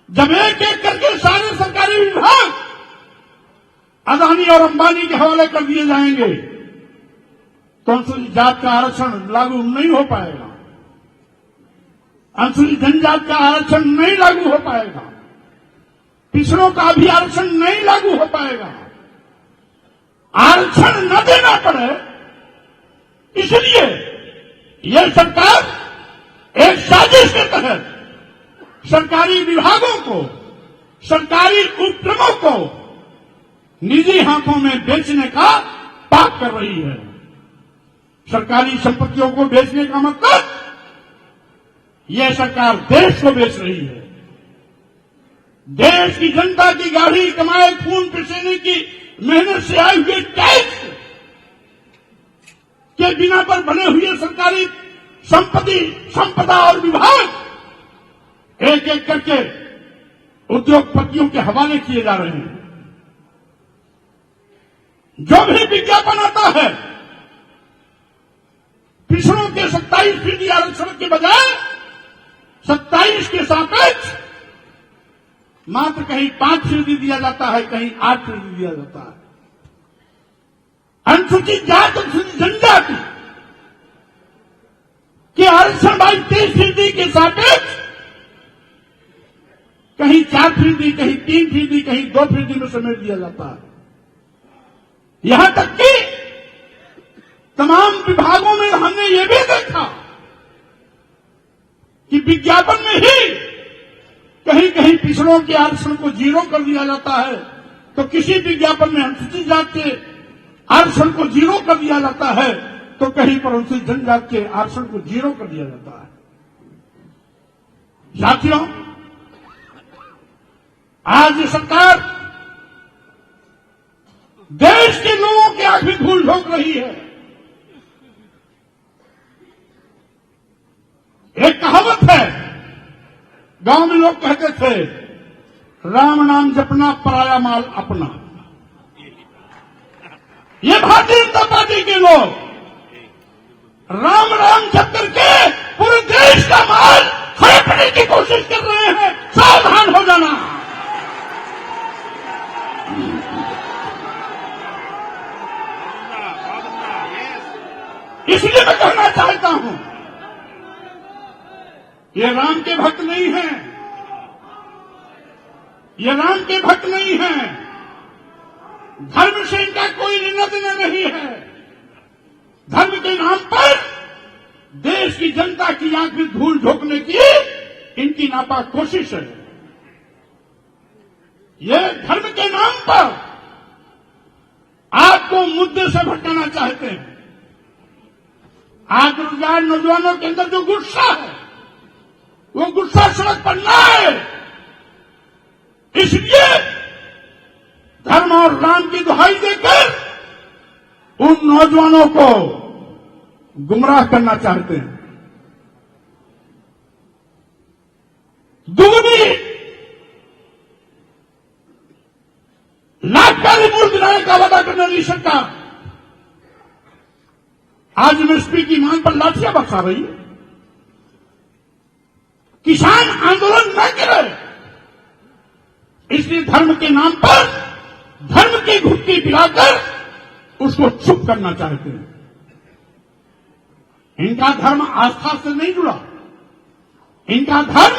जब एक एक करके सारे सरकारी विभाग अदानी और अंबानी के हवाले कर दिए जाएंगे तो अनुसूचित जात का आरक्षण लागू नहीं हो पाएगा, अनुसूचित जनजाति का आरक्षण नहीं लागू हो पाएगा, पिछड़ों का भी आरक्षण नहीं लागू हो पाएगा। आरक्षण न देना पड़े इसलिए यह सरकार एक साजिश के तहत सरकारी विभागों को, सरकारी उपक्रमों को निजी हाथों में बेचने का पाप कर रही है। सरकारी संपत्तियों को बेचने का मतलब यह सरकार देश को बेच रही है। देश की जनता की गाढ़ी कमाए खून पसीने की मेहनत से आए हुए टैक्स के बिना पर बने हुए सरकारी संपत्ति, संपदा और विभाग एक एक करके उद्योगपतियों के हवाले किए जा रहे हैं। जो भी विज्ञापन आता है पिछड़ों के 27% आरक्षण के बजाय 27 के सापेक्ष मात्र कहीं 5% दिया जाता है, कहीं 8% दिया जाता है। अनुसूचित जाति, अनुसूचित जनजाति के आरक्षण 22-23% के सापेक्ष कहीं 4%, कहीं 3%, कहीं 2% में समेट दिया जाता है। यहां तक कि तमाम विभागों में हमने ये भी देखा कि विज्ञापन में ही कहीं कहीं पिछड़ों के आरक्षण को 0 कर दिया जाता है, तो किसी विज्ञापन में अनुसूचित जाति के आरक्षण को 0 कर दिया जाता है, तो कहीं पर अनुसूचित जनजाति के आरक्षण को 0 कर दिया जाता है। साथियों, आज ये सरकार देश के लोगों की आंख में धूल झोंक रही है। एक कहावत है, गांव में लोग कहते थे, राम नाम जपना पराया माल अपना। ये भारतीय जनता पार्टी के लोग राम राम जप करके पूरे देश का माल हड़पने की कोशिश कर रहे हैं। सावधान हो जाना। इसलिए मैं कहना चाहता हूं, ये राम के भक्त नहीं हैं, ये राम के भक्त नहीं हैं। धर्म से इनका कोई लेना देना नहीं है। धर्म के नाम पर देश की जनता की आंख में धूल झोंकने की इनकी नापाक कोशिश है। ये धर्म के नाम पर आपको मुद्दे से भटकाना चाहते हैं। आज बेरोजगार नौजवानों के अंदर जो गुस्सा है, वो गुस्सा सड़क पर न आए, इसलिए धर्म और राम की दुहाई देकर उन नौजवानों को गुमराह करना चाहते हैं। दुगनी लाभकारी मूल्य दिलाने का वादा करने वाली सरकार आज एमएसपी की मांग पर लाठियां बरसा रही है। किसान आंदोलन न करे, इसलिए धर्म के नाम पर धर्म की घुट्टी पिलाकर उसको चुप करना चाहते हैं। इनका धर्म आस्था से नहीं जुड़ा। इनका धर्म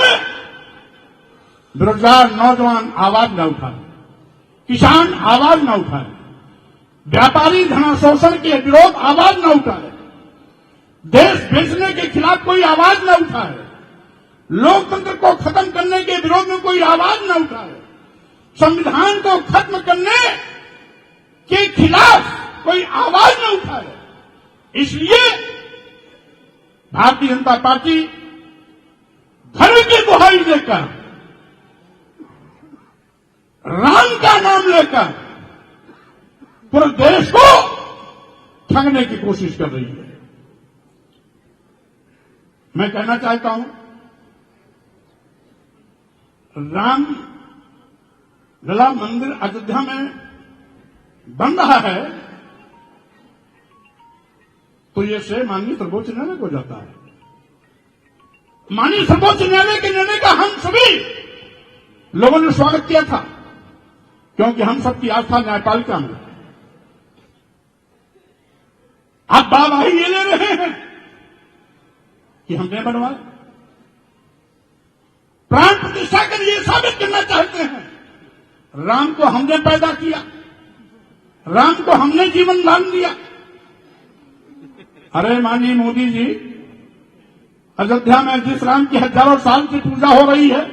बेरोजगार नौजवान आवाज न उठाए, किसान आवाज न उठाए, व्यापारी धनाशोषण के विरोध आवाज न उठाए, देश बेचने के खिलाफ कोई आवाज न उठाए, लोकतंत्र को खत्म करने के विरोध में कोई आवाज न उठाए, संविधान को खत्म करने के खिलाफ कोई आवाज न उठाए। इसलिए भारतीय जनता पार्टी धर्म की दुहाई देकर, राम का नाम लेकर पूरे देश को ठगने की कोशिश कर रही है। मैं कहना चाहता हूं, राम लला मंदिर अयोध्या में बन रहा है तो ये से माननीय सर्वोच्च न्यायालय को जाता है। माननीय सर्वोच्च न्यायालय के निर्णय का हम सभी लोगों ने स्वागत किया था, क्योंकि हम सबकी आस्था न्यायपालिका में। आप वाहवाही ये ले रहे हैं कि हमने बनवाया। प्राण प्रतिष्ठा कर ये साबित करना चाहते हैं राम को हमने पैदा किया, राम को हमने जीवन दान दिया। अरे माननीय मोदी जी, अयोध्या में जिस राम की हजारों साल से पूजा हो रही है,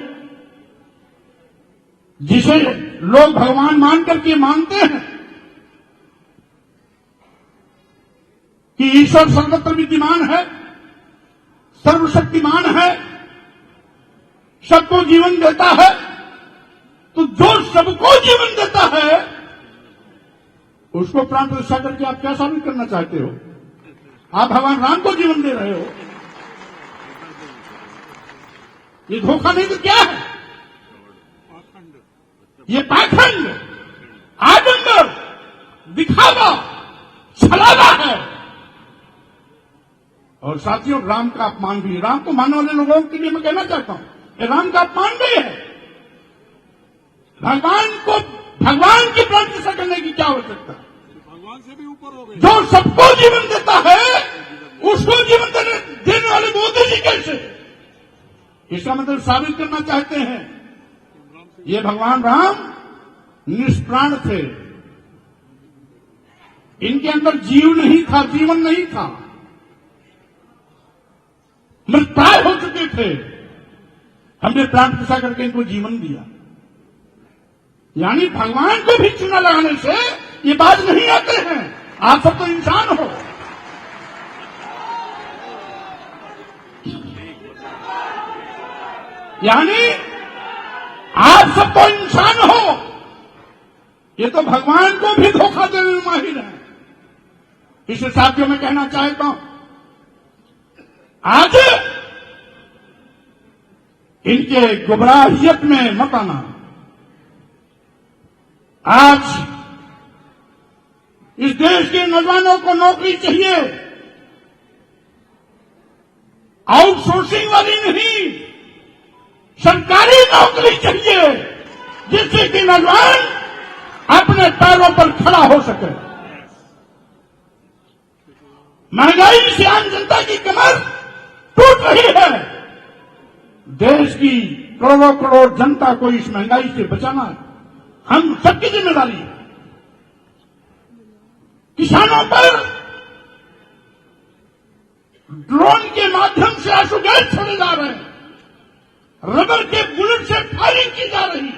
जिसे लोग भगवान मान करके मानते हैं कि ईश्वर सर्वत्र विद्यमान है, सर्वशक्तिमान है, सबको जीवन देता है, तो जो सबको जीवन देता है उसको प्राण प्रतिष्ठा करके आप क्या साबित करना चाहते हो? आप भगवान राम को जीवन दे रहे हो। ये धोखा नहीं तो क्या है? ये पाखंड, आडंबर, दिखावा, छलावा है। और साथियों, राम का अपमान भी, राम को मानने वाले लोगों के लिए मैं कहना चाहता हूं, ये राम का अपमान भी है। भगवान को भगवान की प्राण प्रतिष्ठा करने की क्या आवश्यकता है? भगवान से भी ऊपर हो गए। जो सबको जीवन देता है उसको जीवन देने वाले मोदी जी कैसे? इसका मतलब साबित करना चाहते हैं ये भगवान राम निष्प्राण थे, इनके अंदर जीव नहीं था, जीवन नहीं था, मृतप्राय हो चुके थे। हमने प्राण प्रतिष्ठा करके इनको जीवन दिया। यानी भगवान को भी चूना लगाने से ये बात नहीं आते हैं। आप सब तो इंसान हो। यानी आप सब तो इंसान हो, ये तो भगवान को भी धोखा देने में माहिर है। इस साथियों में कहना चाहता हूं, आज इनके गुमराहियत में मत आना। आज इस देश के नौजवानों को नौकरी चाहिए, आउटसोर्सिंग वाली नहीं, सरकारी नौकरी चाहिए, जिससे कि नौजवान अपने पैरों पर खड़ा हो सके। महंगाई से आम जनता की कमर टूट रही है। देश की करोड़ों करोड़ जनता को इस महंगाई से बचाना हम सबकी जिम्मेदारी है। किसानों पर ड्रोन के माध्यम से आंसू गैस छोड़े जा रहे हैं, रबर के बुलेट से फायरिंग की जा रही है।